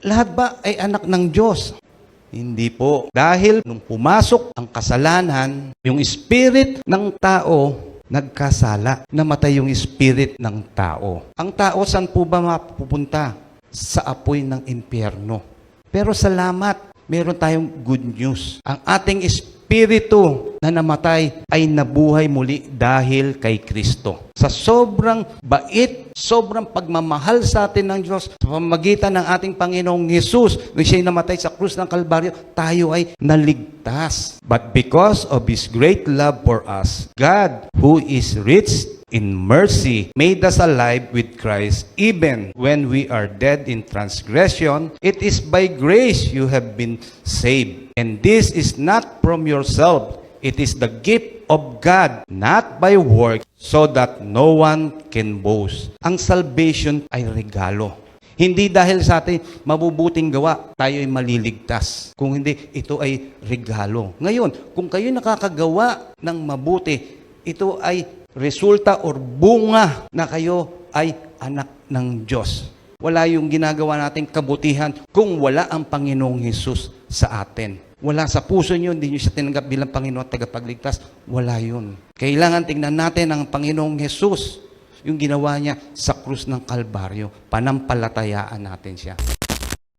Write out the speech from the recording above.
Lahat ba ay anak ng Diyos? Hindi po. Dahil nung pumasok ang kasalanan, yung spirit ng tao nagkasala. Namatay yung spirit ng tao. Ang tao, saan po ba mapupunta? Sa apoy ng impyerno. Pero salamat, meron tayong good news. Ang ating espiritu na namatay ay nabuhay muli dahil kay Kristo. Sa sobrang bait, sobrang pagmamahal sa atin ng Diyos, sa pamamagitan ng ating Panginoong Hesus, nung siya'y namatay sa krus ng Kalbaryo, tayo ay naligtas. But because of His great love for us, God, who is rich in mercy, made us alive with Christ, even when we are dead in transgression. It is by grace you have been saved. And this is not from yourself. It is the gift of God, not by work, so that no one can boast. Ang salvation ay regalo. Hindi dahil sa atin mabubuting gawa, tayo ay maliligtas. Kung hindi, ito ay regalo. Ngayon, kung kayo nakakagawa ng mabuti, ito ay resulta or bunga na kayo ay anak ng Diyos. Wala yung ginagawa nating kabutihan kung wala ang Panginoong Hesus sa atin. Wala sa puso nyo, hindi nyo siya tinanggap bilang Panginoon at tagapagligtas. Wala yun. Kailangan tingnan natin ang Panginoong Hesus, yung ginawa niya sa krus ng Kalbaryo. Panampalatayaan natin siya.